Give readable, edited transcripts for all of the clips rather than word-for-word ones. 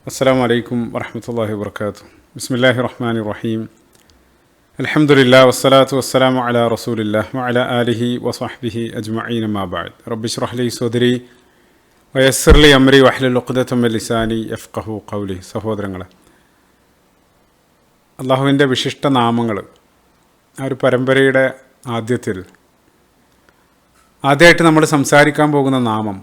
അസ്സലാമു അലൈക്കും വറഹ്മത്തുള്ളാഹി വബറകാതുഹു. ബിസ്മില്ലാഹിർ റഹ്മാനിർ റഹീം. അൽഹംദുലില്ലാഹി വസ്സലാത്തു വസ്സലാമു അലാ റസൂലില്ലാഹി വഅലാ ആലിഹി വസ്വഹ്ബിഹി അജ്മഈൻ. അമ്മാ ബഅദ്. റബ്ബി ഇശ്റഹ് ലി സദ്രി വയസ്സിർ ലി അംരി വഹ്ലുൽ ഉഖ്ദത മിൻ ലിസാനി യഫ്ഖഹു ഖൗലി. സഹോദരങ്ങളെ, അള്ളാഹുവിൻ്റെ വിശിഷ്ട നാമങ്ങൾ ആ ഒരു പരമ്പരയുടെ ആദ്യമായിട്ട് നമ്മൾ സംസാരിക്കാൻ പോകുന്ന നാമം,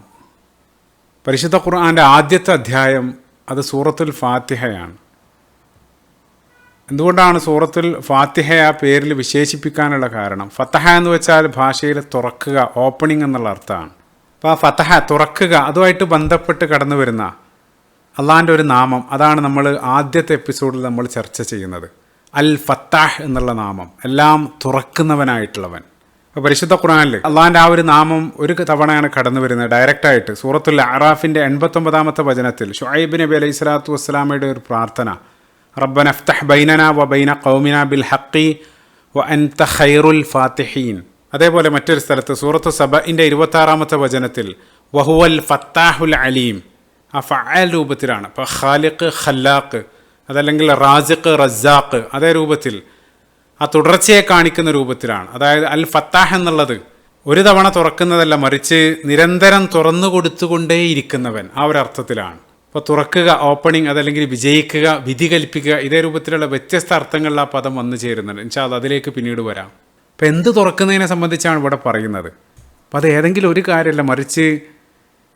പരിശുദ്ധ ഖുർആൻ്റെ ആദ്യത്തെ അധ്യായം, അത് സൂറത്തുൽ ഫാത്തിഹയാണ്. എന്തുകൊണ്ടാണ് സൂറത്തുൽ ഫാത്തിഹ ആ പേരിൽ വിശേഷിപ്പിക്കാനുള്ള കാരണം? ഫതഹ എന്ന് വെച്ചാൽ ഭാഷയിൽ തുറക്കുക, ഓപ്പണിംഗ് എന്നുള്ള അർത്ഥമാണ്. അപ്പോൾ ആ ഫതഹ, തുറക്കുക, അതുമായിട്ട് ബന്ധപ്പെട്ട് കടന്നു വരുന്ന അള്ളാഹിൻ്റെ ഒരു നാമം, അതാണ് നമ്മൾ ആദ്യത്തെ എപ്പിസോഡിൽ നമ്മൾ ചർച്ച ചെയ്യുന്നത്. അൽ ഫത്താഹ് എന്നുള്ള നാമം, എല്ലാം തുറക്കുന്നവനായിട്ടുള്ളവൻ. അപ്പോൾ പരിശുദ്ധ ഖുർആനിൽ അള്ളാഹിൻ്റെ ആ ഒരു നാമം ഒരു തവണയാണ് കടന്നു വരുന്നത് ഡയറക്റ്റായിട്ട്. സൂറത്തുൽ അറാഫിൻ്റെ 89-ാമത്തെ വചനത്തിൽ ഷുഐബ് നബി അലൈഹി സ്വലാത്തു വസ്സലാമയുടെ ഒരു പ്രാർത്ഥന, റബ്ബന ഫ്തഹ് ബൈനനാ വ ബൈന ഖൗമിനാ ബിൽ ഹഖി വ അൻത ഖൈറുൽ ഫാത്തിഹീൻ. അതേപോലെ മറ്റൊരു സ്ഥലത്ത് സൂറത്തു സബഇൻ്റെ 26-ാമത്തെ വചനത്തിൽ വഹുവൽ ഫത്താഹുൽ അലീം. ആ ഫഅൽ രൂപത്തിലാണ്. അപ്പോൾ ഖാലിഖ്, ഖല്ലാഖ്, അതല്ലെങ്കിൽ റാസിഖ്, റസാഖ്, അതേ രൂപത്തിൽ ആ തുടർച്ചയെ കാണിക്കുന്ന രൂപത്തിലാണ്. അതായത് അൽ ഫത്താഹ് എന്നുള്ളത് ഒരു തവണ തുറക്കുന്നതല്ല, മറിച്ച് നിരന്തരം തുറന്നു കൊടുത്തുകൊണ്ടേയിരിക്കുന്നവൻ, ആ ഒരു അർത്ഥത്തിലാണ്. ഇപ്പോൾ തുറക്കുക, ഓപ്പണിംഗ്, അതല്ലെങ്കിൽ വിജയിക്കുക, വിധി കൽപ്പിക്കുക, ഇതേ രൂപത്തിലുള്ള വ്യത്യസ്ത അർത്ഥങ്ങളിൽ ആ പദം വന്നു ചേരുന്നുണ്ട്. ഇൻഷാ അല്ലാഹ് അതിലേക്ക് പിന്നീട് വരാം. അപ്പോൾ എന്ത് തുറക്കുന്നതിനെ സംബന്ധിച്ചാണ് ഇവിടെ പറയുന്നത്. അപ്പോൾ അത് ഏതെങ്കിലും ഒരു കാര്യമല്ല, മറിച്ച്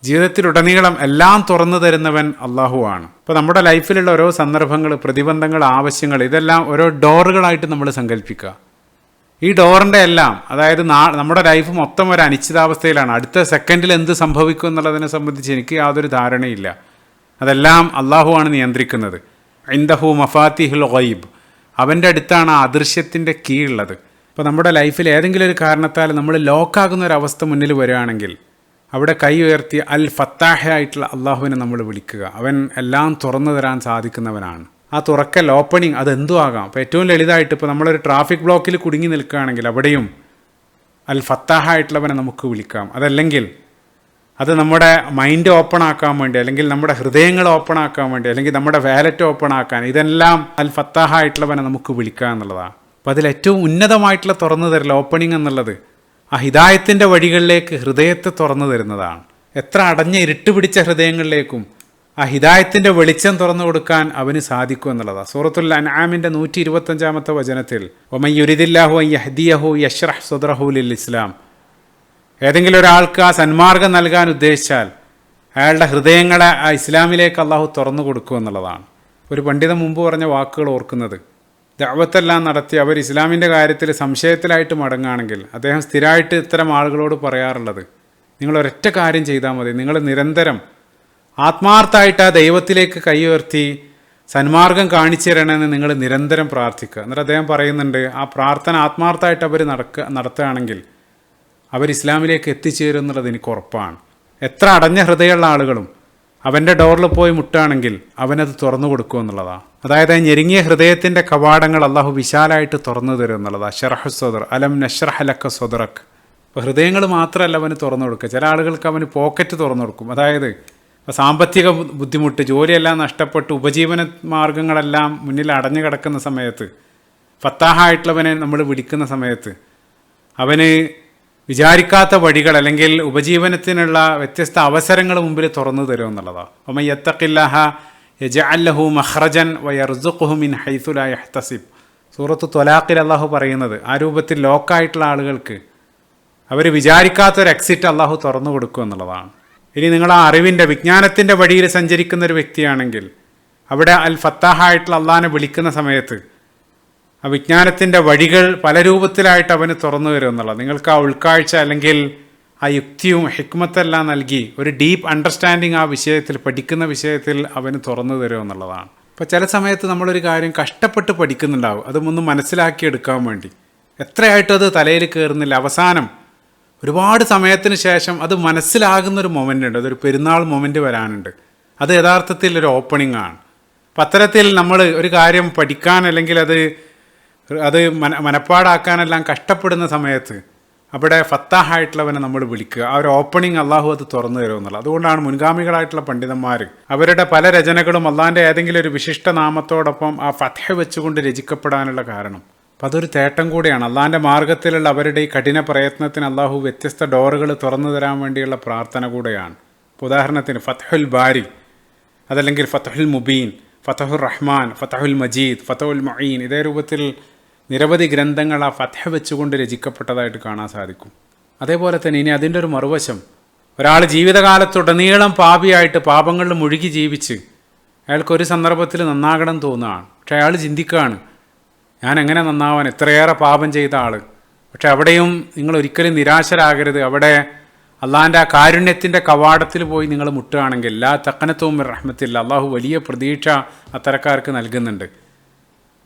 ജീവിതത്തിലുടനീളം എല്ലാം തുറന്നു തരുന്നവൻ അള്ളാഹുവാണ്. ഇപ്പോൾ നമ്മുടെ ലൈഫിലുള്ള ഓരോ സന്ദർഭങ്ങൾ, പ്രതിബന്ധങ്ങൾ, ആവശ്യങ്ങൾ, ഇതെല്ലാം ഓരോ ഡോറുകളായിട്ട് നമ്മൾ സങ്കല്പിക്കുക. ഈ ഡോറിൻ്റെ എല്ലാം, അതായത് നമ്മുടെ ലൈഫ് മൊത്തം ഒരു അനിശ്ചിതാവസ്ഥയിലാണ്. അടുത്ത സെക്കൻഡിൽ എന്ത് സംഭവിക്കും എന്നുള്ളതിനെ സംബന്ധിച്ച് എനിക്ക് യാതൊരു ധാരണയില്ല. അതെല്ലാം അള്ളാഹുവാണ് നിയന്ത്രിക്കുന്നത്. ഇൻദഹു മഫാത്തിഹുൽ ഗൈബ്, അവൻ്റെ അടുത്താണ് ആ അദൃശ്യത്തിൻ്റെ കീ ഉള്ളത്. ഇപ്പോൾ നമ്മുടെ ലൈഫിൽ ഏതെങ്കിലും ഒരു കാരണത്താൽ നമ്മൾ ലോക്കാകുന്ന ഒരവസ്ഥ മുന്നിൽ വരികയാണെങ്കിൽ അവിടെ കൈ ഉയർത്തി അൽ ഫത്താഹ ആയിട്ടുള്ള അള്ളാഹുവിനെ നമ്മൾ വിളിക്കുക. അവൻ എല്ലാം തുറന്നു തരാൻ സാധിക്കുന്നവനാണ്. ആ തുറക്കൽ, ഓപ്പണിംഗ്, അതെന്തും ആകാം. അപ്പോൾ ഏറ്റവും ലളിതമായിട്ട് ഇപ്പോൾ നമ്മളൊരു ട്രാഫിക് ബ്ലോക്കിൽ കുടുങ്ങി നിൽക്കുകയാണെങ്കിൽ അവിടെയും അൽ ഫത്താഹ ആയിട്ടുള്ളവനെ നമുക്ക് വിളിക്കാം. അതല്ലെങ്കിൽ അത് നമ്മുടെ മൈൻഡ് ഓപ്പൺ ആക്കാൻ വേണ്ടി, അല്ലെങ്കിൽ നമ്മുടെ ഹൃദയങ്ങൾ ഓപ്പൺ ആക്കാൻ വേണ്ടി, അല്ലെങ്കിൽ നമ്മുടെ വാലറ്റ് ഓപ്പൺ ആക്കാൻ, ഇതെല്ലാം അൽ ഫത്താഹ ആയിട്ടുള്ളവനെ നമുക്ക് വിളിക്കുക എന്നുള്ളതാണ്. അപ്പോൾ അതിലേറ്റവും ഉന്നതമായിട്ടുള്ള തുറന്നു തരൽ, ഓപ്പണിംഗ് എന്നുള്ളത് ആ ഹിദായത്തിൻ്റെ വഴികളിലേക്ക് ഹൃദയത്തെ തുറന്നു തരുന്നതാണ്. എത്ര അടഞ്ഞ ഇരുട്ട് പിടിച്ച ഹൃദയങ്ങളിലേക്കും ആ ഹിദായത്തിൻ്റെ വെളിച്ചം തുറന്നു കൊടുക്കാൻ അവന് സാധിക്കും എന്നുള്ളതാണ്. സൂറത്തുൽ അൻആമിൻ്റെ 125-ാമത്തെ വചനത്തിൽ വമൻ യുരിദില്ലാഹു അൻ യഹ്ദിയഹു യശ്റഹ് സദ്റഹു ലിൽ ഇസ്ലാം. ഏതെങ്കിലും ഒരാൾക്ക് ആ സന്മാർഗം നൽകാൻ ഉദ്ദേശിച്ചാൽ അയാളുടെ ഹൃദയങ്ങളെ ആ ഇസ്ലാമിലേക്ക് അള്ളാഹു തുറന്നു കൊടുക്കും എന്നുള്ളതാണ്. ഒരു പണ്ഡിതൻ മുമ്പ് പറഞ്ഞ വാക്കുകൾ ഓർക്കുന്നത്, ദഅവത്തെല്ലാം നടത്തി അവർ ഇസ്ലാമിൻ്റെ കാര്യത്തിൽ സംശയത്തിലായിട്ട് മടങ്ങുകയാണെങ്കിൽ അദ്ദേഹം സ്ഥിരമായിട്ട് ഇത്തരം ആളുകളോട് പറയാറുള്ളത്, നിങ്ങൾ ഒരൊറ്റ കാര്യം ചെയ്താൽ മതി, നിങ്ങൾ നിരന്തരം ആത്മാർത്ഥമായിട്ട് ആ ദൈവത്തിലേക്ക് കൈ ഉയർത്തി സന്മാർഗം കാണിച്ചു തരണമെന്ന് നിങ്ങൾ നിരന്തരം പ്രാർത്ഥിക്കുക. എന്നിട്ട് അദ്ദേഹം പറയുന്നുണ്ട്, ആ പ്രാർത്ഥന ആത്മാർത്ഥമായിട്ട് അവർ നടത്തുകയാണെങ്കിൽ അവർ ഇസ്ലാമിലേക്ക് എത്തിച്ചേരും എന്നുള്ളത് എനിക്ക് ഉറപ്പാണ്. എത്ര അടഞ്ഞ ഹൃദയമുള്ള ആളുകളും അവൻ്റെ ഡോറിൽ പോയി മുട്ടുകയാണെങ്കിൽ അവനത് തുറന്നു കൊടുക്കും എന്നുള്ളതാണ്. അതായത് ഞെരുങ്ങിയ ഹൃദയത്തിൻ്റെ കവാടങ്ങൾ അള്ളാഹു വിശാലമായിട്ട് തുറന്നു തരും എന്നുള്ളതാണ്. ഷറഹു സദർ അലം നശ്റഹ് ലക സദറക്. അപ്പോൾ ഹൃദയങ്ങൾ മാത്രമല്ല അവന് തുറന്നു കൊടുക്കുക, ചില ആളുകൾക്ക് അവന് പോക്കറ്റ് തുറന്നു കൊടുക്കും. അതായത് സാമ്പത്തിക ബുദ്ധിമുട്ട്, ജോലിയെല്ലാം നഷ്ടപ്പെട്ട് ഉപജീവന മാർഗങ്ങളെല്ലാം മുന്നിൽ അടഞ്ഞു കിടക്കുന്ന സമയത്ത് ഫത്താഹായിട്ടുള്ളവനെ നമ്മൾ വിളിക്കുന്ന സമയത്ത് അവന് വിചാരിക്കാത്ത വഴികൾ, അല്ലെങ്കിൽ ഉപജീവനത്തിനുള്ള വ്യത്യസ്ത അവസരങ്ങൾ മുമ്പിൽ തുറന്നു തരും എന്നുള്ളതാണ്. വമൻ യത്തഖില്ലാഹ യജ്അൽ ലഹു മഖ്റജൻ വയർസുഖുഹു മിൻ ഹൈസു ലാ യഹ്തസിബ്. സൂറത്തു ത്വലാഖിൽ അള്ളാഹു പറയുന്നത്, ആ രൂപത്തിൽ ലോക്കായിട്ടുള്ള ആളുകൾക്ക് അവർ വിചാരിക്കാത്തൊരു എക്സിറ്റ് അള്ളാഹു തുറന്നു കൊടുക്കും എന്നുള്ളതാണ്. ഇനി നിങ്ങൾ ആ അറിവിൻ്റെ, വിജ്ഞാനത്തിൻ്റെ വഴിയിൽ സഞ്ചരിക്കുന്ന ഒരു വ്യക്തിയാണെങ്കിൽ അവിടെ അൽ ഫത്താഹായിട്ടുള്ള അള്ളാഹിനെ വിളിക്കുന്ന സമയത്ത് ആ വിജ്ഞാനത്തിൻ്റെ വഴികൾ പല രൂപത്തിലായിട്ട് അവന് തുറന്നു വരും എന്നുള്ളത്. നിങ്ങൾക്ക് ആ ഉൾക്കാഴ്ച, അല്ലെങ്കിൽ ആ യുക്തിയും ഹിക്മത്തെല്ലാം നൽകി ഒരു ഡീപ്പ് അണ്ടർസ്റ്റാൻഡിങ് ആ വിഷയത്തിൽ, പഠിക്കുന്ന വിഷയത്തിൽ അവന് തുറന്നു തരും എന്നുള്ളതാണ്. ഇപ്പോൾ ചില സമയത്ത് നമ്മളൊരു കാര്യം കഷ്ടപ്പെട്ട് പഠിക്കുന്നുണ്ടാവും, അതൊന്ന് മനസ്സിലാക്കിയെടുക്കാൻ വേണ്ടി. എത്രയായിട്ടും അത് തലയിൽ കയറുന്നില്ല. അവസാനം ഒരുപാട് സമയത്തിന് ശേഷം അത് മനസ്സിലാകുന്നൊരു മൊമെൻ്റ് ഉണ്ട്. അതൊരു പെരുന്നാൾ മൊമെൻ്റ് വരാനുണ്ട്. അത് യഥാർത്ഥത്തിൽ ഒരു ഓപ്പണിംഗ് ആണ്. അപ്പം അത്തരത്തിൽ നമ്മൾ ഒരു കാര്യം പഠിക്കാൻ, അല്ലെങ്കിൽ അത് മനപ്പാടാക്കാനെല്ലാം കഷ്ടപ്പെടുന്ന സമയത്ത് അവിടെ ഫത്താഹായിട്ടുള്ളവനെ നമ്മൾ വിളിക്കുക. ആ ഒരു ഓപ്പണിംഗ് അള്ളാഹു അത് തുറന്നു തരുമെന്നുള്ളത്. അതുകൊണ്ടാണ് മുൻഗാമികളായിട്ടുള്ള പണ്ഡിതന്മാർ അവരുടെ പല രചനകളും അള്ളാഹിൻ്റെ ഏതെങ്കിലും ഒരു വിശിഷ്ട നാമത്തോടൊപ്പം ആ ഫത്ഹ വെച്ചുകൊണ്ട് രചിക്കപ്പെടാനുള്ള കാരണം. അപ്പം അതൊരു തേട്ടം കൂടിയാണ്. അള്ളാഹിൻ്റെ മാർഗത്തിലുള്ള അവരുടെ ഈ കഠിന പ്രയത്നത്തിന് അള്ളാഹു വ്യത്യസ്ത ഡോറുകൾ തുറന്നു തരാൻ വേണ്ടിയുള്ള പ്രാർത്ഥന കൂടെയാണ്. ഇപ്പോൾ ഉദാഹരണത്തിന് ഫത്ഹുൽ ബാരി, അതല്ലെങ്കിൽ ഫത്ഹുൽ മുബീൻ, ഫതഹുർ റഹ്മാൻ, ഫതഹുൽ മജീദ്, ഫതഹുൽ മുഈൻ, ഇതേ രൂപത്തിൽ നിരവധി ഗ്രന്ഥങ്ങൾ ആ ഫത്ഹ വെച്ചുകൊണ്ട് രചിക്കപ്പെട്ടതായിട്ട് കാണാൻ സാധിക്കും. അതേപോലെ തന്നെ ഇനി അതിൻ്റെ ഒരു മറുവശം, ഒരാൾ ജീവിതകാലത്തുടനീളം പാപിയായിട്ട് പാപങ്ങളിൽ മുഴുകി ജീവിച്ച് അയാൾക്കൊരു സന്ദർഭത്തിൽ നന്നാകണം തോന്നുകയാണ്. പക്ഷെ അയാൾ ചിന്തിക്കുകയാണ്, ഞാൻ എങ്ങനെ നന്നാവാൻ, എത്രയേറെ പാപം ചെയ്ത ആൾ. പക്ഷെ അവിടെയും നിങ്ങൾ ഒരിക്കലും നിരാശരാകരുത്. അവിടെ അള്ളാഹിൻ്റെ ആ കാരുണ്യത്തിൻ്റെ കവാടത്തിൽ പോയി നിങ്ങൾ മുട്ടുകയാണെങ്കിൽ ലാ തഖ്നതും മിർ റഹ്മത്തില്ല, അള്ളാഹു വലിയ പ്രതീക്ഷ അത്തരക്കാർക്ക് നൽകുന്നുണ്ട്.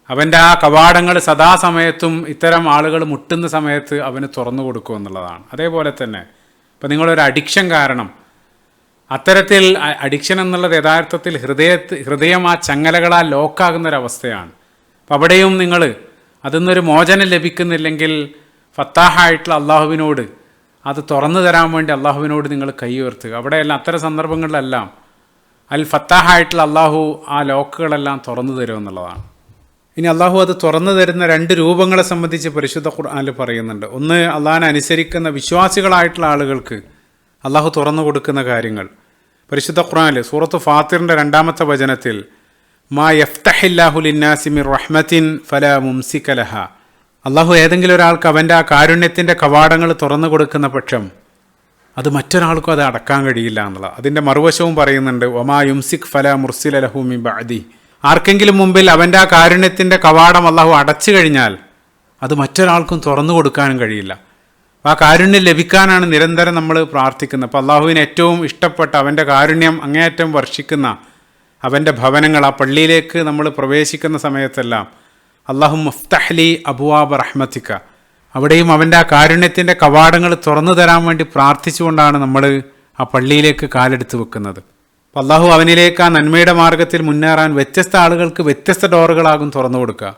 അവൻ്റെ ആ കവാടങ്ങൾ സദാസമയത്തും ഇത്തരം ആളുകൾ മുട്ടുന്ന സമയത്ത് അവന് തുറന്നു കൊടുക്കും എന്നുള്ളതാണ്. അതേപോലെ തന്നെ ഇപ്പം നിങ്ങളൊരു അഡിക്ഷൻ കാരണം, അത്തരത്തിൽ അഡിക്ഷൻ എന്നുള്ളത് യഥാർത്ഥത്തിൽ ഹൃദയം ആ ചങ്ങലകളാൽ ലോക്കാകുന്നൊരവസ്ഥയാണ്. അപ്പം അവിടെയും നിങ്ങൾ അതിൽ നിന്നൊരു മോചനം ലഭിക്കുന്നില്ലെങ്കിൽ ഫത്താഹായിട്ടുള്ള അള്ളാഹുവിനോട് അത് തുറന്നു തരാൻ വേണ്ടി അള്ളാഹുവിനോട് നിങ്ങൾ കൈ ഉയർത്തുക. അവിടെയെല്ലാം അത്തരം സന്ദർഭങ്ങളിലെല്ലാം അൽ ഫത്താഹായിട്ടുള്ള അള്ളാഹു ആ ലോക്കുകളെല്ലാം തുറന്നു തരുമെന്നുള്ളതാണ്. ഇനി അള്ളാഹു അത് തുറന്നു തരുന്ന രണ്ട് രൂപങ്ങളെ സംബന്ധിച്ച് പരിശുദ്ധ ഖുർആനിൽ പറയുന്നുണ്ട്. ഒന്ന്, അള്ളാഹിനെ അനുസരിക്കുന്ന വിശ്വാസികളായിട്ടുള്ള ആളുകൾക്ക് അള്ളാഹു തുറന്നു കൊടുക്കുന്ന കാര്യങ്ങൾ. പരിശുദ്ധ ഖുർആനിൽ സൂറത്ത് ഫാത്തിറിൻ്റെ 2-ാമത്തെ വചനത്തിൽ മാ യഫ്തഹില്ലാഹു ലിന്നാസി മിർ റഹ്മത്തിൻ ഫലാ മുംസിക ലഹാ, അള്ളാഹു ഏതെങ്കിലും ഒരാൾക്ക് അവൻ്റെ ആ കാരുണ്യത്തിൻ്റെ കവാടങ്ങൾ തുറന്നു കൊടുക്കുന്ന പക്ഷം അത് മറ്റൊരാൾക്കും അത് അടക്കാൻ കഴിയില്ല എന്നുള്ളത്. അതിൻ്റെ മറുവശവും പറയുന്നുണ്ട്, വമാ യുംസിക് ഫലാ മുർസില ലഹു മിൻ ബഅദി, ആർക്കെങ്കിലും മുമ്പിൽ അവൻ്റെ ആ കാരുണ്യത്തിൻ്റെ കവാടം അള്ളാഹു അടച്ചു കഴിഞ്ഞാൽ അത് മറ്റൊരാൾക്കും തുറന്നു കൊടുക്കാനും കഴിയില്ല. ആ കാരുണ്യം ലഭിക്കാനാണ് നിരന്തരം നമ്മൾ പ്രാർത്ഥിക്കുന്നത്. അപ്പോൾ അള്ളാഹുവിന് ഏറ്റവും ഇഷ്ടപ്പെട്ട അവൻ്റെ കാരുണ്യം അങ്ങേയറ്റം വർഷിക്കുന്ന അവൻ്റെ ഭവനങ്ങൾ, ആ പള്ളിയിലേക്ക് നമ്മൾ പ്രവേശിക്കുന്ന സമയത്തെല്ലാം അല്ലാഹു മുഫ്തഹ്ലി അബ്വാബ റഹ്മതിക, അവിടെയും അവൻ്റെ ആ കാരുണ്യത്തിൻ്റെ കവാടങ്ങൾ തുറന്നു തരാൻ വേണ്ടി പ്രാർത്ഥിച്ചുകൊണ്ടാണ് നമ്മൾ ആ പള്ളിയിലേക്ക് കാലെടുത്ത് വെക്കുന്നത്. അപ്പോൾ അള്ളാഹു അവനിലേക്ക് ആ നന്മയുടെ മാർഗത്തിൽ മുന്നേറാൻ വ്യത്യസ്ത ആളുകൾക്ക് വ്യത്യസ്ത ഡോറുകളാകും തുറന്നു കൊടുക്കുക.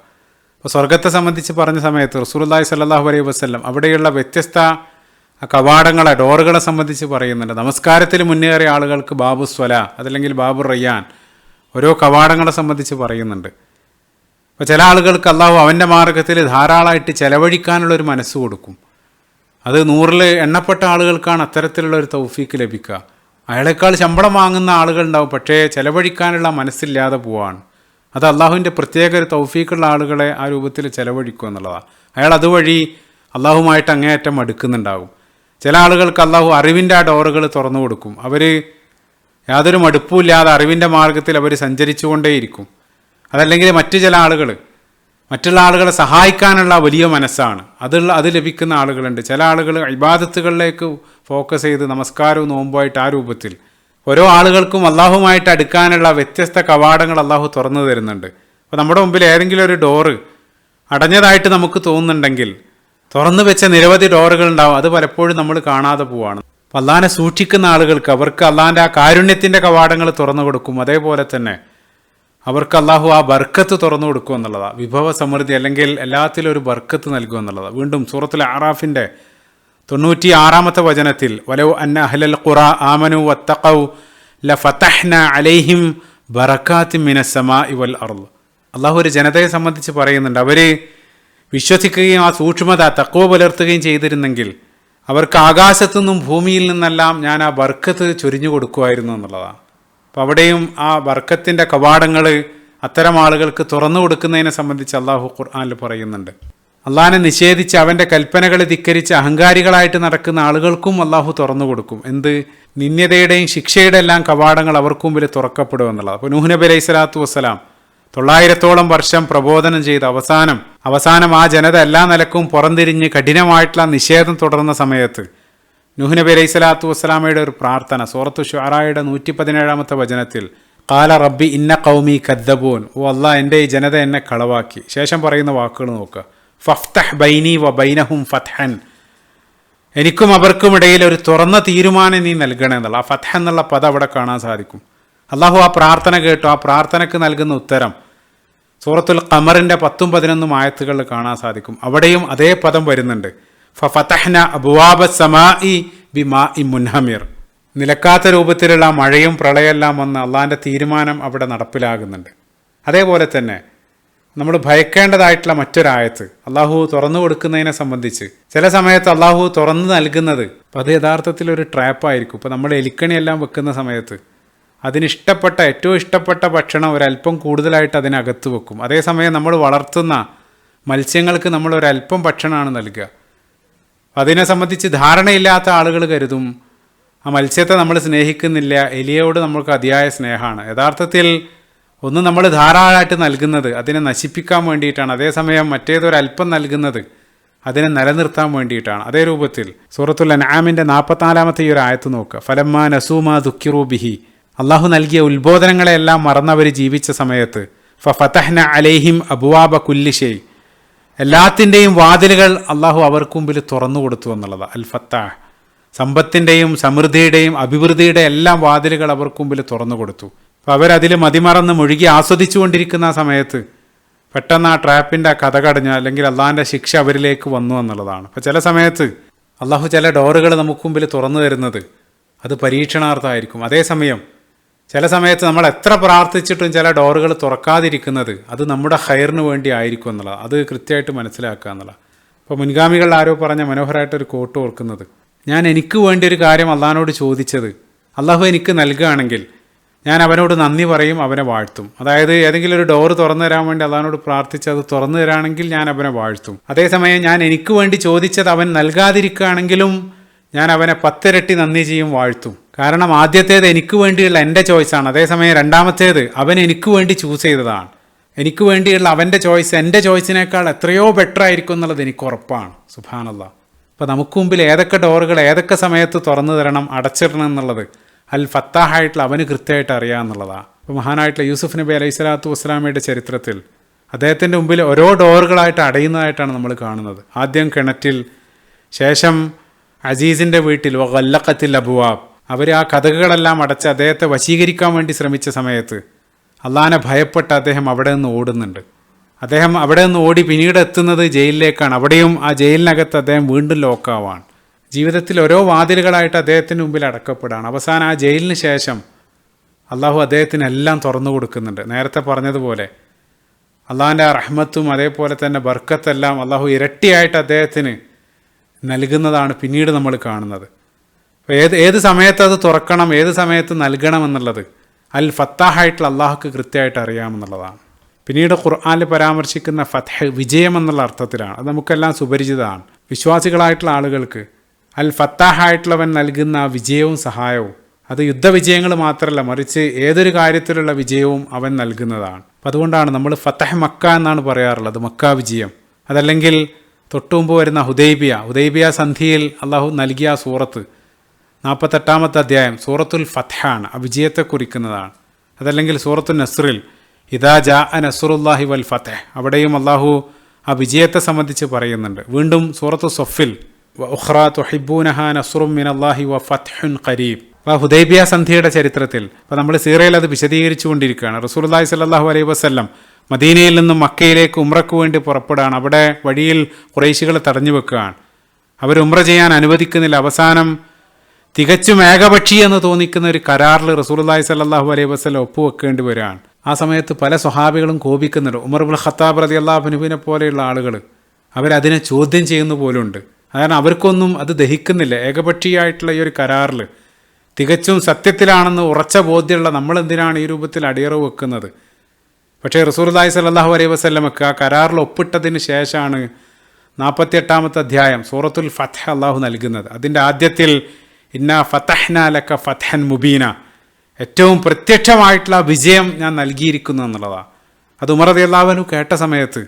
അപ്പോൾ സ്വർഗത്തെ സംബന്ധിച്ച് പറഞ്ഞ സമയത്ത് റസൂലുള്ളാഹി സ്വല്ലല്ലാഹു അലൈഹി വസല്ലം അവിടെയുള്ള വ്യത്യസ്ത കവാടങ്ങളെ, ഡോറുകളെ സംബന്ധിച്ച് പറയുന്നുണ്ട്. നമസ്കാരത്തിൽ മുന്നേറിയ ആളുകൾക്ക് ബാബു സ്വല, അതല്ലെങ്കിൽ ബാബു റയ്യാൻ, ഓരോ കവാടങ്ങളെ സംബന്ധിച്ച് പറയുന്നുണ്ട്. അപ്പോൾ ചില ആളുകൾക്ക് അള്ളാഹു അവൻ്റെ മാർഗത്തിൽ ധാരാളമായിട്ട് ചെലവഴിക്കാനുള്ളൊരു മനസ്സ് കൊടുക്കും. അത് 100-ൽ എണ്ണപ്പെട്ട ആളുകൾക്കാണ് അത്തരത്തിലുള്ളൊരു തൗഫീക്ക് ലഭിക്കുക. അയാളെക്കാൾ ശമ്പളം വാങ്ങുന്ന ആളുകളുണ്ടാവും, പക്ഷേ ചെലവഴിക്കാനുള്ള മനസ്സില്ലാതെ പോവാണ്. അത് അള്ളാഹുവിൻ്റെ പ്രത്യേക ഒരു തൗഫീക്കുള്ള ആളുകളെ ആ രൂപത്തിൽ ചെലവഴിക്കുക എന്നുള്ളതാണ്. അയാൾ അതുവഴി അള്ളാഹുമായിട്ട് അങ്ങേയറ്റം അടുക്കുന്നുണ്ടാകും. ചില ആളുകൾക്ക് അള്ളാഹു അറിവിൻ്റെ ആ ഡോറുകൾ തുറന്നു കൊടുക്കും. അവർ യാതൊരു മടുപ്പുമില്ലാതെ അറിവിൻ്റെ മാർഗത്തിൽ അവർ സഞ്ചരിച്ചുകൊണ്ടേയിരിക്കും. അതല്ലെങ്കിൽ മറ്റു ചില ആളുകൾ മറ്റുള്ള ആളുകളെ സഹായിക്കാനുള്ള വലിയ മനസ്സാണ്, അത് ലഭിക്കുന്ന ആളുകളുണ്ട്. ചില ആളുകൾ ഇബാദത്തുകളിലേക്ക് ഫോക്കസ് ചെയ്ത് നമസ്കാരവും നോമ്പുമായിട്ട് ആ രൂപത്തിൽ ഓരോ ആളുകൾക്കും അള്ളാഹുമായിട്ട് അടുക്കാനുള്ള വ്യത്യസ്ത കവാടങ്ങൾ അള്ളാഹു തുറന്നു തരുന്നുണ്ട്. അപ്പോൾ നമ്മുടെ മുമ്പിൽ ഏതെങ്കിലും ഒരു ഡോറ് അടഞ്ഞതായിട്ട് നമുക്ക് തോന്നുന്നുണ്ടെങ്കിൽ തുറന്നു വെച്ച നിരവധി ഡോറുകൾ ഉണ്ടാവും. അത് പലപ്പോഴും നമ്മൾ കാണാതെ പോവാണ്. അപ്പോൾ അള്ളാഹിനെ സൂക്ഷിക്കുന്ന ആളുകൾക്ക് അവർക്ക് അള്ളാഹിൻ്റെ ആ കാരുണ്യത്തിൻ്റെ കവാടങ്ങൾ തുറന്നു കൊടുക്കും. അതേപോലെ തന്നെ അവർക്ക് അള്ളാഹു ആ ബർക്കത്ത് തുറന്നു കൊടുക്കുക എന്നുള്ളതാണ്. വിഭവ സമൃദ്ധി, അല്ലെങ്കിൽ എല്ലാത്തിലും ഒരു ബർക്കത്ത് നൽകുക എന്നുള്ളതാണ്. വീണ്ടും സൂറത്തുൽ അറാഫിൻ്റെ 96-ാമത്തെ വചനത്തിൽ വലൗ അന്ന അഹ്ലൽ ഖുറ ആമനു വത്തഖൗ ലഫതഹ്ന അലൈഹിം ബറകാത്തിൻ മിനസ് സമാഇ വൽ അർള്, അള്ളാഹു ഒരു ജനതയെ സംബന്ധിച്ച് പറയുന്നുണ്ട്. അവർ വിശ്വസിക്കുകയും ആ സൂക്ഷ്മത തഖ്വ പുലർത്തുകയും ചെയ്തിരുന്നെങ്കിൽ അവർക്ക് ആകാശത്തുനിന്നും ഭൂമിയിൽ നിന്നെല്ലാം ഞാൻ ആ ബർക്കത്ത് ചൊരിഞ്ഞു കൊടുക്കുമായിരുന്നു എന്നുള്ളതാണ്. അപ്പോൾ അവിടെയും ആ ബർക്കത്തിൻ്റെ കവാടങ്ങൾ അത്തരം ആളുകൾക്ക് തുറന്നു കൊടുക്കുന്നതിനെ സംബന്ധിച്ച് അള്ളാഹു ഖുർആനിൽ പറയുന്നുണ്ട്. അള്ളാഹിനെ നിഷേധിച്ച് അവൻ്റെ കൽപ്പനകളെ ധിക്കരിച്ച് അഹങ്കാരികളായിട്ട് നടക്കുന്ന ആളുകൾക്കും അള്ളാഹു തുറന്നു കൊടുക്കും. എന്ത്? നിന്ദ്യതയുടെയും ശിക്ഷയുടെ എല്ലാം കവാടങ്ങൾ അവർക്ക് മുമ്പിൽ തുറക്കപ്പെടും എന്നുള്ളത്. അപ്പോൾ നൂഹ് നബി അലൈഹി സ്വലാത്തു വസ്സലാം 900-ഓളം വർഷം പ്രബോധനം ചെയ്ത് അവസാനം ആ ജനത എല്ലാ നിലക്കും പുറംതിരിഞ്ഞ് കഠിനമായിട്ടുള്ള നിഷേധം തുടർന്ന സമയത്ത് നൂഹ് നബി അലൈഹി സ്വലാത്തു വസ്സലാമയുടെ ഒരു പ്രാർത്ഥന സൂറത്തു ശുഅറായുടെ 117-ാമത്തെ വചനത്തിൽ ഖാല റബ്ബി ഇന്ന ഖൗമി കദ്ദബൂൻ, ഓ അല്ലാഹ് എൻ്റെ ഈ ജനത എന്നെ കളവാക്കി. ശേഷം പറയുന്ന വാക്കുകൾ നോക്കുക, ഫഫ്തഹ് ബൈനി വ ബൈനഹും ഫത്ഹൻ, എനിക്കും അവർക്കും ഇടയിൽ ഒരു തുറന്ന തീരുമാനം നീ നൽകണേ എന്നുള്ള ആ ഫത്ഹ എന്നുള്ള പദം അവിടെ കാണാൻ സാധിക്കും. അള്ളാഹു ആ പ്രാർത്ഥന കേട്ടു. ആ പ്രാർത്ഥനയ്ക്ക് നൽകുന്ന ഉത്തരം സൂറത്തുൽ ഖമറിൻ്റെ 10-11 ആയത്തുകളിൽ കാണാൻ സാധിക്കും. അവിടെയും അതേ പദം വരുന്നുണ്ട്. ഫഫതഹ്ന അബ്വാബ സമാഇ ബിമാഇ മുൻഹമിർ. നിലക്കാത്ത രൂപത്തിലുള്ള മഴയും പ്രളയമെല്ലാം വന്ന് അള്ളാഹിൻ്റെ തീരുമാനം അവിടെ നടപ്പിലാകുന്നുണ്ട്. അതേപോലെ തന്നെ നമ്മൾ ഭയക്കേണ്ടതായിട്ടുള്ള മറ്റൊരായത്ത് അള്ളാഹു തുറന്നു കൊടുക്കുന്നതിനെ സംബന്ധിച്ച് ചില സമയത്ത് അള്ളാഹു തുറന്നു നൽകുന്നത് അപ്പം അത് യഥാർത്ഥത്തിൽ ഒരു ട്രാപ്പായിരിക്കും. ഇപ്പോൾ നമ്മൾ എലിക്കണിയെല്ലാം വെക്കുന്ന സമയത്ത് അതിനിഷ്ടപ്പെട്ട ഏറ്റവും ഇഷ്ടപ്പെട്ട ഭക്ഷണം ഒരല്പം കൂടുതലായിട്ട് അതിനകത്ത് വെക്കും. അതേസമയം നമ്മൾ വളർത്തുന്ന മത്സ്യങ്ങൾക്ക് നമ്മൾ ഒരല്പം ഭക്ഷണമാണ് നൽകുക. അതിനെ സംബന്ധിച്ച് ധാരണയില്ലാത്ത ആളുകൾ കരുതും ആ മത്സ്യത്തെ നമ്മൾ സ്നേഹിക്കുന്നില്ല, എലിയോട് നമ്മൾക്ക് അതിയായ സ്നേഹമാണ്. യഥാർത്ഥത്തിൽ ഒന്ന് നമ്മൾ ധാരാളമായിട്ട് നൽകുന്നത് അതിനെ നശിപ്പിക്കാൻ വേണ്ടിയിട്ടാണ്. അതേസമയം മറ്റേതൊരല്പം നൽകുന്നത് അതിനെ നിലനിർത്താൻ വേണ്ടിയിട്ടാണ്. അതേ രൂപത്തിൽ സൂറത്തുൽ അൻആമിൻ്റെ 44-ാമത്തെ ഈ ഒരു ആയത്ത് നോക്കുക. ഫലമ്മാ നസൂമാ ദുഃഖിറൂ ബിഹി, അള്ളാഹു നൽകിയ ഉത്ബോധനങ്ങളെല്ലാം മറന്നവർ ജീവിച്ച സമയത്ത് ഫഫതഹ്ന അലൈഹിം അബ്വാബ കുല്ലി ഷൈ, എല്ലാത്തിൻ്റെയും വാതിലുകൾ അള്ളാഹു അവർക്ക് മുമ്പിൽ തുറന്നു കൊടുത്തു എന്നുള്ളതാണ് അൽ ഫത്താഹ്. സമ്പത്തിൻ്റെയും സമൃദ്ധിയുടെയും അഭിവൃദ്ധിയുടെ എല്ലാം വാതിലുകൾ അവർക്ക് മുമ്പിൽ തുറന്നു കൊടുത്തു. അപ്പോൾ അവരതിൽ മതിമറന്ന് മുഴുകി ആസ്വദിച്ചു കൊണ്ടിരിക്കുന്ന ആ സമയത്ത് പെട്ടെന്ന് ആ ട്രാപ്പിൻ്റെ കഥ കടഞ്ഞ് അല്ലെങ്കിൽ അള്ളാഹിൻ്റെ ശിക്ഷ അവരിലേക്ക് വന്നു എന്നുള്ളതാണ്. അപ്പോൾ ചില സമയത്ത് അള്ളാഹു ചില ഡോറുകൾ നമുക്ക് മുമ്പിൽ തുറന്നു തരുന്നത് അത് പരീക്ഷണാർത്ഥമായിരിക്കും. അതേസമയം ചില സമയത്ത് നമ്മൾ എത്ര പ്രാർത്ഥിച്ചിട്ടും ചില ഡോറുകൾ തുറക്കാതിരിക്കുന്നത് അത് നമ്മുടെ ഖൈറിന് വേണ്ടി ആയിരിക്കും എന്നുള്ളത് അത് കൃത്യമായിട്ട് മനസ്സിലാക്കുക എന്നുള്ളത്. അപ്പോൾ മുൻഗാമികൾ ആരോ പറഞ്ഞ മനോഹരമായിട്ടൊരു കോട്ട് ഓർക്കുന്നത്, ഞാൻ എനിക്ക് വേണ്ടി ഒരു കാര്യം അള്ളാഹിനോട് ചോദിച്ചത് അള്ളാഹു എനിക്ക് നൽകുകയാണെങ്കിൽ ഞാൻ അവനോട് നന്ദി പറയും, അവനെ വാഴ്ത്തും. അതായത് ഏതെങ്കിലും ഒരു ഡോറ് തുറന്നു തരാൻ വേണ്ടി അള്ളാഹിനോട് പ്രാർത്ഥിച്ച് അത് തുറന്നു തരാണെങ്കിൽ ഞാൻ അവനെ വാഴ്ത്തും. അതേസമയം ഞാൻ എനിക്ക് വേണ്ടി ചോദിച്ചത് അവൻ നൽകാതിരിക്കുകയാണെങ്കിലും ഞാൻ അവനെ 10 ഇരട്ടി നന്ദി ചെയ്യും, വാഴ്ത്തും. കാരണം ആദ്യത്തേത് എനിക്ക് വേണ്ടിയുള്ള എൻ്റെ ചോയ്സാണ്. അതേസമയം രണ്ടാമത്തേത് അവൻ എനിക്ക് വേണ്ടി ചൂസ് ചെയ്തതാണ്. എനിക്ക് വേണ്ടിയുള്ള അവൻ്റെ ചോയ്സ് എൻ്റെ ചോയ്സിനേക്കാൾ എത്രയോ ബെറ്റർ ആയിരിക്കും എന്നുള്ളത് എനിക്ക് ഉറപ്പാണ്. സുബ്ഹാനല്ലാഹ്. അപ്പോൾ നമുക്ക് മുമ്പിൽ ഏതൊക്കെ ഡോറുകൾ ഏതൊക്കെ സമയത്ത് തുറന്നു തരണം അടച്ചിടണം എന്നുള്ളത് അൽ ഫത്താഹായിട്ടുള്ള അവന് കൃത്യമായിട്ട് അറിയാമെന്നുള്ളതാണ്. അപ്പോൾ മഹാനായിട്ടുള്ള യൂസുഫ് നബി അലൈഹി സ്വലാത്തു വസ്സലാമയുടെ ചരിത്രത്തിൽ അദ്ദേഹത്തിൻ്റെ മുമ്പിൽ ഓരോ ഡോറുകളായിട്ട് അടയുന്നതായിട്ടാണ് നമ്മൾ കാണുന്നത്. ആദ്യം കിണറ്റിൽ, ശേഷം അസീസിൻ്റെ വീട്ടിൽ വഗല്ലഖത്തിൽ അബ്വാബ്, അവർ ആ കഥകളെല്ലാം അടച്ച് അദ്ദേഹത്തെ വശീകരിക്കാൻ വേണ്ടി ശ്രമിച്ച സമയത്ത് അള്ളാഹിനെ ഭയപ്പെട്ട് അദ്ദേഹം അവിടെ നിന്ന് ഓടുന്നുണ്ട്. അദ്ദേഹം അവിടെ നിന്ന് ഓടി പിന്നീട് എത്തുന്നത് ജയിലിലേക്കാണ്. അവിടെയും ആ ജയിലിനകത്ത് അദ്ദേഹം വീണ്ടും ലോക്കാവാണ്. ജീവിതത്തിൽ ഓരോ വാതിലുകളായിട്ട് അദ്ദേഹത്തിന് മുമ്പിൽ അടക്കപ്പെടാണ്. അവസാനം ആ ജയിലിന് ശേഷം അള്ളാഹു അദ്ദേഹത്തിന് എല്ലാം തുറന്നു കൊടുക്കുന്നുണ്ട്. നേരത്തെ പറഞ്ഞതുപോലെ അള്ളാഹിൻ്റെ റഹ്മത്തും അതേപോലെ തന്നെ ബർക്കത്തെല്ലാം അള്ളാഹു ഇരട്ടിയായിട്ട് അദ്ദേഹത്തിന് നൽകുന്നതാണ് പിന്നീട് നമ്മൾ കാണുന്നത്. അപ്പോൾ ഏത് സമയത്ത് അത് തുറക്കണം, ഏത് സമയത്ത് നൽകണം എന്നുള്ളത് അൽ ഫത്താഹായിട്ടുള്ള അള്ളാഹുക്ക് കൃത്യമായിട്ട് അറിയാമെന്നുള്ളതാണ്. പിന്നീട് ഖുർആനിൽ പരാമർശിക്കുന്ന ഫത്ഹ് വിജയം എന്നുള്ള അർത്ഥത്തിലാണ്. അത് നമുക്കെല്ലാം സുപരിചിതമാണ്. വിശ്വാസികളായിട്ടുള്ള ആളുകൾക്ക് അൽ ഫത്താഹായിട്ടുള്ളവൻ നൽകുന്ന വിജയവും സഹായവും അത് യുദ്ധവിജയങ്ങൾ മാത്രമല്ല, മറിച്ച് ഏതൊരു കാര്യത്തിലുള്ള വിജയവും അവൻ നൽകുന്നതാണ്. അപ്പം അതുകൊണ്ടാണ് നമ്മൾ ഫതഹ് മക്ക എന്നാണ് പറയാറുള്ളത്, മക്ക വിജയം. അതല്ലെങ്കിൽ തൊട്ടുമുമ്പ് വരുന്ന ഹുദൈബിയ സന്ധിയിൽ അള്ളാഹു നൽകിയ സൂറത്ത് 48-ാമത്തെ അധ്യായം സൂറത്തുൽ ഫത്ഹാണ്, ആ വിജയത്തെ കുറിക്കുന്നതാണ്. അതല്ലെങ്കിൽ സൂറത്തുൽ നസ്റിൽ ഇദാ ജാഅ നസ്റുല്ലാഹി വൽ ഫത്ഹ്, അവിടെയും അള്ളാഹു ആ വിജയത്തെ സംബന്ധിച്ച് പറയുന്നുണ്ട്. വീണ്ടും സൂറത്തു സൊഫിൽ വഉഖ്റാ തുഹിബ്ബൂനഹാ നസ്റും മിനല്ലാഹി വ ഫത്ഹുൻ ഖരീബ്. അപ്പോൾ ഹുദൈബിയ സന്ധിയുടെ ചരിത്രത്തിൽ ഇപ്പോൾ നമ്മൾ സീറയിൽ അത് വിശദീകരിച്ചു കൊണ്ടിരിക്കുകയാണ്. റസൂലുള്ളാഹി സ്വല്ലല്ലാഹു അലൈഹി വസല്ലം മദീനയിൽ നിന്നും മക്കയിലേക്ക് ഉംറയ്ക്ക് വേണ്ടി പുറപ്പെടുകയാണ്. അവിടെ വഴിയിൽ ഖുറൈശികൾ തടഞ്ഞു വെക്കുകയാണ്. അവർ ഉംറ ചെയ്യാൻ അനുവദിക്കുന്നില്ല. അവസാനം തികച്ചും ഏകപക്ഷി എന്ന് തോന്നിക്കുന്ന ഒരു കരാറിൽ റസൂലുള്ളാഹി സ്വല്ലല്ലാഹു അലൈഹി വസല്ലം ഒപ്പുവെക്കേണ്ടി വരികയാണ്. ആ സമയത്ത് പല സ്വഹാബികളും കോപിക്കുന്നുണ്ട്. ഉമർ ഇബ്നുൽ ഖത്താബ് റളിയല്ലാഹു അൻഹുവിനെ പോലെയുള്ള ആളുകൾ അവരതിനെ ചോദ്യം ചെയ്യുന്ന പോലുണ്ട്. കാരണം അവർക്കൊന്നും അത് ദഹിക്കുന്നില്ല. ഏകപക്ഷീയമായിട്ടുള്ള ഈ ഒരു കരാറിൽ തികച്ചും സത്യത്തിലാണെന്ന് ഉറച്ച ബോധ്യമുള്ള നമ്മളെന്തിനാണ് ഈ രൂപത്തിൽ അടിയറവ് വെക്കുന്നത്? പക്ഷേ റസൂലുള്ളാഹി സ്വല്ലല്ലാഹു അലൈഹി വസല്ലമക്ക് ആ കരാറിൽ ഒപ്പിട്ടതിന് ശേഷമാണ് 48-ാമത്തെ അധ്യായം സൂറത്തുൽ ഫത്ഹ് അള്ളാഹു നൽകുന്നത്. അതിൻ്റെ ആദ്യത്തിൽ ഇന്നാ ഫതഹ്നാ ലക ഫത്ഹൻ മുബീന, ഏറ്റവും പ്രത്യക്ഷമായിട്ടുള്ള വിജയം ഞാൻ നൽകിയിരിക്കുന്നു എന്നുള്ളതാണ്. അത് ഉമർ റളിയല്ലാഹു അൻഹു കേട്ട സമയത്ത്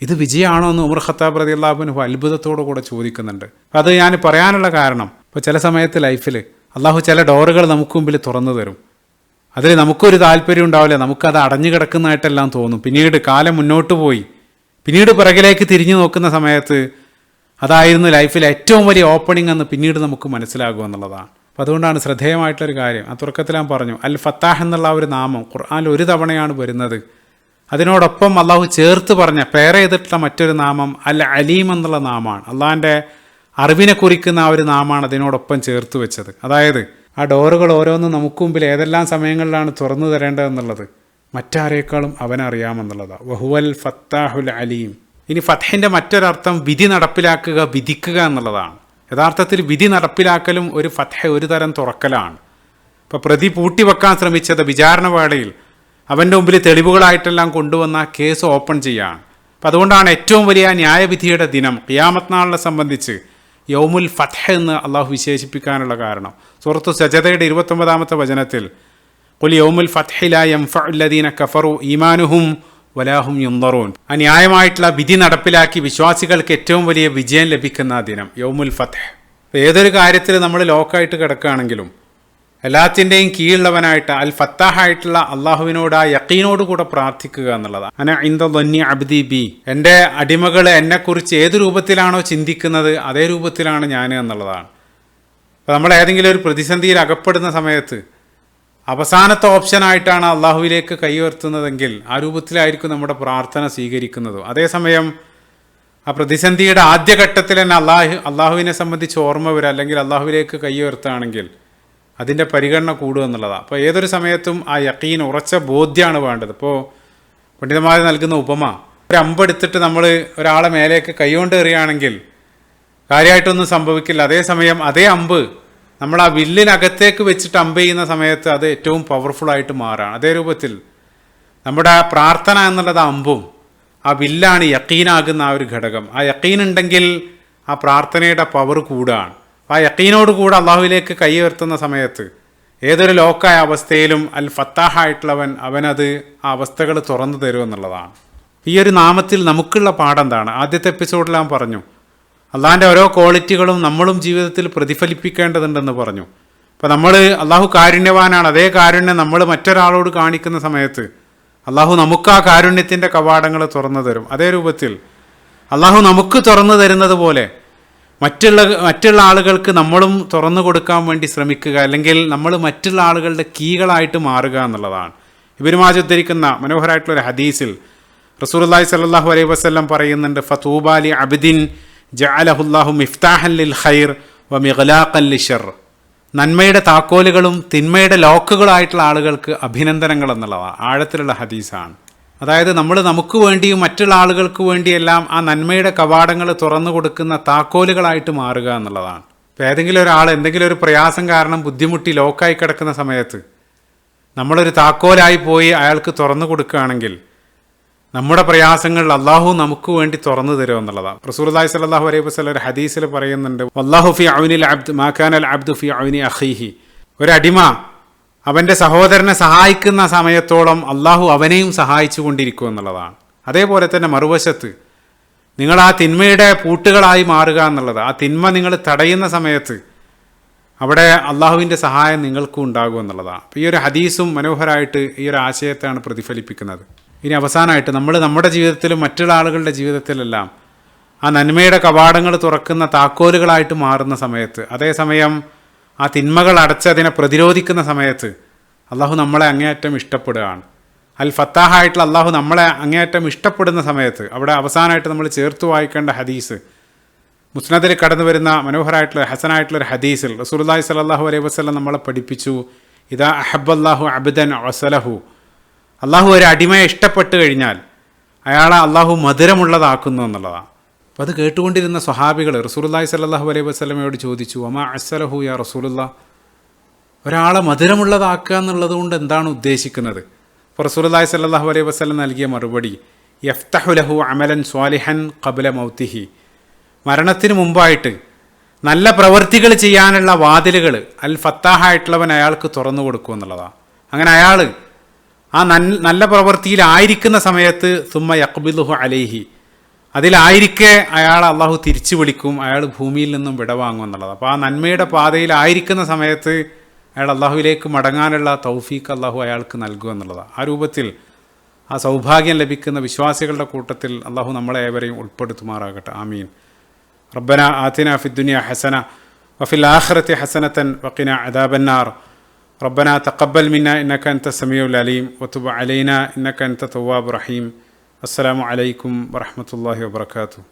ഇത് വിജയമാണോ എന്ന് ഉമർ ഖത്താബ് റളിയല്ലാഹു അൻഹു അത്ഭുതത്തോടു കൂടെ ചോദിക്കുന്നുണ്ട്. അത് ഞാൻ പറയാനുള്ള കാരണം ഇപ്പോൾ ചില സമയത്ത് ലൈഫിൽ അള്ളാഹു ചില ഡോറുകൾ നമുക്ക് മുമ്പിൽ തുറന്നു തരും. അതിൽ നമുക്കൊരു താല്പര്യം ഉണ്ടാവില്ല, നമുക്കത് അടഞ്ഞു കിടക്കുന്നതായിട്ടെല്ലാം തോന്നും. പിന്നീട് കാലം മുന്നോട്ട് പോയി പിന്നീട് പിറകിലേക്ക് തിരിഞ്ഞു നോക്കുന്ന സമയത്ത് അതായിരുന്നു ലൈഫിൽ ഏറ്റവും വലിയ ഓപ്പണിംഗ് എന്ന് പിന്നീട് നമുക്ക് മനസ്സിലാകും എന്നുള്ളതാണ്. അപ്പോൾ അതുകൊണ്ടാണ് ശ്രദ്ധേയമായിട്ടൊരു കാര്യം, ആ തുടക്കത്തിൽ ഞാൻ പറഞ്ഞു, അൽ ഫത്താഹ് എന്നുള്ള ഒരു നാമം ഖുർആനിൽ ഒരു തവണയാണ് വരുന്നത്. അതിനോടൊപ്പം അള്ളാഹു ചേർത്ത് പറഞ്ഞ പെയർ ചെയ്തിട്ടുള്ള മറ്റൊരു നാമം അൽ അലീം എന്നുള്ള നാമമാണ്. അള്ളാഹിൻ്റെ അറിവിനെ കുറിക്കുന്ന ആ ഒരു നാമമാണ് അതിനോടൊപ്പം ചേർത്ത് വെച്ചത്. അതായത് ആ ഡോറുകൾ ഓരോന്നും നമുക്ക് മുമ്പിൽ ഏതെല്ലാം സമയങ്ങളിലാണ് തുറന്നു തരേണ്ടതെന്നുള്ളത് മറ്റാരേക്കാളും അവനറിയാമെന്നുള്ളതാണ്. വഹുവൽ ഫത്താഹുൽ അലീം. ഇനി ഫത്ഹിൻ്റെ മറ്റൊരർത്ഥം വിധി നടപ്പിലാക്കുക, വിധിക്കുക എന്നുള്ളതാണ്. യഥാർത്ഥത്തിൽ വിധി നടപ്പിലാക്കലും ഒരു ഫത്ഹ, ഒരു തരം തുറക്കലാണ്. ഇപ്പോൾ പ്രതി പൂട്ടിവെക്കാൻ ശ്രമിച്ചത് വിചാരണ വേളയിൽ അവൻ്റെ മുമ്പിൽ തെളിവുകളായിട്ടെല്ലാം കൊണ്ടുവന്ന കേസ് ഓപ്പൺ ചെയ്യുകയാണ്. അപ്പം അതുകൊണ്ടാണ് ഏറ്റവും വലിയ ന്യായവിധിയുടെ ദിനം ഖിയാമത്ത് നാളിനെ സംബന്ധിച്ച് യൗമുൽ ഫത്ഹ് എന്ന് അള്ളാഹു വിശേഷിപ്പിക്കാനുള്ള കാരണം. സൂറത്തു സജദയുടെ 29-ാമത്തെ വചനത്തിൽ ഖുൽ യൗമുൽ ഫത്ഹി ലാ യൻഫഉ അല്ലദീന കഫറു ഈമാനുഹും വലാഹും യുൻദറൂൻ. ആ ന്യായമായിട്ടുള്ള വിധി നടപ്പിലാക്കി വിശ്വാസികൾക്ക് ഏറ്റവും വലിയ വിജയം ലഭിക്കുന്ന ദിനം യൗമുൽ ഫത്ഹ്. ഏതൊരു കാര്യത്തിൽ നമ്മൾ ലോക്കായിട്ട് കിടക്കുകയാണെങ്കിലും എല്ലാത്തിൻ്റെയും കീഴുള്ളവനായിട്ട് അൽ ഫത്താഹായിട്ടുള്ള അള്ളാഹുവിനോട് ആ യഖീനോട് കൂടെ പ്രാർത്ഥിക്കുക എന്നുള്ളതാണ്. അന ഇൻദ ദന്നി അബ്ദി ബി. എൻ്റെ അടിമകൾ എന്നെക്കുറിച്ച് ഏത് രൂപത്തിലാണോ ചിന്തിക്കുന്നത് അതേ രൂപത്തിലാണ് ഞാൻ എന്നുള്ളതാണ്. അപ്പോൾ നമ്മൾ ഏതെങ്കിലും ഒരു പ്രതിസന്ധിയിൽ അകപ്പെടുന്ന സമയത്ത് അവസാനത്തെ ഓപ്ഷനായിട്ടാണ് അള്ളാഹുവിലേക്ക് കൈ ഉയർത്തുന്നതെങ്കിൽ ആ രൂപത്തിലായിരിക്കും നമ്മുടെ പ്രാർത്ഥന സ്വീകരിക്കുന്നത്. അതേസമയം ആ പ്രതിസന്ധിയുടെ ആദ്യഘട്ടത്തിൽ തന്നെ അള്ളാഹുവിനെ സംബന്ധിച്ച് ഓർമ്മ വരിക, അല്ലെങ്കിൽ അള്ളാഹുവിലേക്ക് കൈ ഉയർത്തുകയാണെങ്കിൽ അതിൻ്റെ പരിഗണന കൂടുക എന്നുള്ളതാണ്. അപ്പോൾ ഏതൊരു സമയത്തും ആ യഖീൻ, ഉറച്ച ബോധ്യമാണ് വേണ്ടത്. ഇപ്പോൾ പണ്ഡിതന്മാർ നൽകുന്ന ഉപമ, ഒരു അമ്പെടുത്തിട്ട് നമ്മൾ ഒരാളെ മേലേക്ക് കൈകൊണ്ട് എറിയുകയാണെങ്കിൽ കാര്യമായിട്ടൊന്നും സംഭവിക്കില്ല. അതേസമയം അതേ അമ്പ് നമ്മൾ ആ വില്ലിനകത്തേക്ക് വെച്ചിട്ട് അമ്പ് ചെയ്യുന്ന സമയത്ത് അത് ഏറ്റവും പവർഫുള്ളായിട്ട് മാറുകയാണ്. അതേ രൂപത്തിൽ നമ്മുടെ പ്രാർത്ഥന എന്നുള്ളത് അമ്പും ആ വില്ലാണ് യഖീനാകുന്ന ആ ഒരു ഘടകം. ആ യഖീൻ ഉണ്ടെങ്കിൽ ആ പ്രാർത്ഥനയുടെ പവർ കൂടുകയാണ്. ആ യഖീനോട് കൂടെ അള്ളാഹുവിലേക്ക് കൈ ഉയർത്തുന്ന സമയത്ത് ഏതൊരു ലോക്കായ അവസ്ഥയിലും അൽ ഫത്താഹായിട്ടുള്ളവൻ അവനത് ആ അവസ്ഥകൾ തുറന്നു തരുമെന്നുള്ളതാണ്. ഈ ഒരു നാമത്തിൽ നമുക്കുള്ള പാഠം എന്താണ്? ആദ്യത്തെ എപ്പിസോഡിൽ ഞാൻ പറഞ്ഞു, അള്ളാഹിൻ്റെ ഓരോ ക്വാളിറ്റികളും നമ്മളും ജീവിതത്തിൽ പ്രതിഫലിപ്പിക്കേണ്ടതുണ്ടെന്ന് പറഞ്ഞു. അപ്പോൾ നമ്മൾ അള്ളാഹു കാരുണ്യവാനാണ്, അതേ കാരുണ്യം നമ്മൾ മറ്റൊരാളോട് കാണിക്കുന്ന സമയത്ത് അള്ളാഹു നമുക്ക് ആ കാരുണ്യത്തിൻ്റെ കവാടങ്ങൾ തുറന്നു തരും. അതേ രൂപത്തിൽ അള്ളാഹു നമുക്ക് തുറന്നു തരുന്നത് പോലെ മറ്റുള്ള ആളുകൾക്ക് നമ്മളും തുറന്നു കൊടുക്കാൻ വേണ്ടി ശ്രമിക്കുക, അല്ലെങ്കിൽ നമ്മൾ മറ്റുള്ള ആളുകളുടെ കീകളായിട്ട് മാറുക എന്നുള്ളതാണ്. ഇബ്നു മാജ ഉദ്ധരിക്കുന്ന മനോഹരമായിട്ടുള്ളൊരു ഹദീസിൽ റസൂലുള്ളാഹി സ്വല്ലല്ലാഹു അലൈഹി വസല്ലം പറയുന്നുണ്ട്, ഫതൂബാ ലി അബ്ദിൻ ജഅലഹുല്ലാഹു മിഫ്താഹൻ ലിൽ ഖൈർ വ മിഗ്ലാഖൻ ലിശർ. നന്മയുടെ താക്കോലുകളും തിന്മയുടെ ലോക്കുകളായിട്ടുള്ള ആളുകൾക്ക് അഭിനന്ദനങ്ങൾ എന്നുള്ളതാണ് ആഴത്തിലുള്ള ഹദീസാണ്. അതായത് നമ്മൾ നമുക്ക് വേണ്ടിയും മറ്റുള്ള ആളുകൾക്ക് വേണ്ടിയെല്ലാം ആ നന്മയുടെ കവാടങ്ങൾ തുറന്നു കൊടുക്കുന്ന താക്കോലുകളായിട്ട് മാറുക എന്നുള്ളതാണ്. ഇപ്പോൾ ഏതെങ്കിലും ഒരാൾ എന്തെങ്കിലും ഒരു പ്രയാസം കാരണം ബുദ്ധിമുട്ടി ലോക്കായി കിടക്കുന്ന സമയത്ത് നമ്മളൊരു താക്കോലായി പോയി അയാൾക്ക് തുറന്നു കൊടുക്കുകയാണെങ്കിൽ നമ്മുടെ പ്രയാസങ്ങൾ അള്ളാഹു നമുക്ക് വേണ്ടി തുറന്നു തരും എന്നുള്ളതാണ്. റസൂലുള്ളാഹി സ്വല്ലല്ലാഹു അലൈഹി വസല്ലം ഒരു ഹദീസിൽ പറയുന്നുണ്ട്, വല്ലാഹു ഫി ഔനിൽ അബ്ദ് മാ കാനൽ അബ്ദു ഫി ഔനി അഖീഹി. ഒരടിമ അവൻ്റെ സഹോദരനെ സഹായിക്കുന്ന സമയത്തോളം അള്ളാഹു അവനെയും സഹായിച്ചു കൊണ്ടിരിക്കും എന്നുള്ളതാണ്. അതേപോലെ തന്നെ മറുവശത്ത് നിങ്ങൾ ആ തിന്മയുടെ പൂട്ടുകളായി മാറുക എന്നുള്ളത്, ആ തിന്മ നിങ്ങൾ തടയുന്ന സമയത്ത് അവിടെ അള്ളാഹുവിൻ്റെ സഹായം നിങ്ങൾക്കും ഉണ്ടാകും എന്നുള്ളതാണ്. അപ്പോൾ ഈ ഒരു ഹദീസും മനോഹരമായിട്ട് ഈ ഒരു ആശയത്തെയാണ് പ്രതിഫലിപ്പിക്കുന്നത്. ഇനി അവസാനമായിട്ട് നമ്മൾ നമ്മുടെ ജീവിതത്തിലും മറ്റുള്ള ആളുകളുടെ ജീവിതത്തിലെല്ലാം ആ നന്മയുടെ കവാടങ്ങൾ തുറക്കുന്ന താക്കോലുകളായിട്ട് മാറുന്ന സമയത്ത്, അതേസമയം ആ തിന്മകൾ അടച്ച് അതിനെ പ്രതിരോധിക്കുന്ന സമയത്ത് അള്ളാഹു നമ്മളെ അങ്ങേയറ്റം ഇഷ്ടപ്പെടുകയാണ്. അൽ ഫത്താഹായിട്ടുള്ള അള്ളാഹു നമ്മളെ അങ്ങേയറ്റം ഇഷ്ടപ്പെടുന്ന സമയത്ത് അവിടെ അവസാനമായിട്ട് നമ്മൾ ചേർത്ത് വായിക്കേണ്ട ഹദീസ്, മുസ്നദിൽ കടന്നു വരുന്ന മനോഹരമായിട്ടുള്ള ഹസനായിട്ടുള്ളൊരു ഹദീസിൽ റസൂലുള്ളാഹി സ്വല്ലല്ലാഹു അലൈഹി വസല്ലം നമ്മളെ പഠിപ്പിച്ചു, ഇദാ അഹബ്ബല്ലാഹു അബ്ദൻ വസലഹു. അള്ളാഹു ഒരു അടിമയെ ഇഷ്ടപ്പെട്ട് കഴിഞ്ഞാൽ അയാളെ അള്ളാഹു മധുരമുള്ളതാക്കുന്നു എന്നുള്ളതാണ്. അപ്പോൾ അത് കേട്ടുകൊണ്ടിരുന്ന സ്വഹാബികൾ റസൂലുള്ളാഹി സ്വല്ലല്ലാഹു അലൈഹി വസല്ലമയോട് ചോദിച്ചു, വമാ അസ്സലഹു യാ റസൂലുള്ളാഹ്, ഒരാളെ മധുരമുള്ളതാക്കുക എന്നുള്ളത് കൊണ്ട് എന്താണ് ഉദ്ദേശിക്കുന്നത്? അപ്പോൾ റസൂലുള്ളാഹി സ്വല്ലല്ലാഹു അലൈഹി വസല്ലം നൽകിയ മറുപടി, യഫ്തഹു ലഹു അമലൻ സ്വാലിഹൻ ഖബ്ല മൗതിഹി. മരണത്തിന് മുമ്പായിട്ട് നല്ല പ്രവൃത്തികൾ ചെയ്യാനുള്ള വാതിലുകൾ അൽ ഫത്താഹായിട്ടുള്ളവൻ അയാൾക്ക് തുറന്നു കൊടുക്കും എന്നുള്ളതാണ്. അങ്ങനെ അയാൾ ആ നല്ല പ്രവൃത്തിയിലായിരിക്കുന്ന സമയത്ത് സുമ്മ യഖ്ബിലുഹു അലൈഹി, അതിലായിരിക്കെ അയാൾ അള്ളാഹു തിരിച്ചു വിളിക്കും, അയാൾ ഭൂമിയിൽ നിന്നും വിടവാങ്ങും എന്നുള്ളത്. അപ്പോൾ ആ നന്മയുടെ പാതയിലായിരിക്കുന്ന സമയത്ത് അയാൾ അള്ളാഹുവിലേക്ക് മടങ്ങാനുള്ള തൗഫീഖ് അള്ളാഹു അയാൾക്ക് നൽകുക എന്നുള്ളതാണ്. ആ രൂപത്തിൽ ആ സൗഭാഗ്യം ലഭിക്കുന്ന വിശ്വാസികളുടെ കൂട്ടത്തിൽ അള്ളാഹു നമ്മളെ ഏവരെയും ഉൾപ്പെടുത്തുമാറാകട്ടെ. ആമീൻ. റബ്ബന ആതിന ഫിദ്ദുനിയ ഹസന വഫിൽ ആഖിറതി ഹസനതൻ വഖിന അദാബന്നാർ. ربنا تقبل منا إنك أنت السميع العليم وتب علينا إنك أنت التواب الرحيم. السلام عليكم ورحمة الله وبركاته.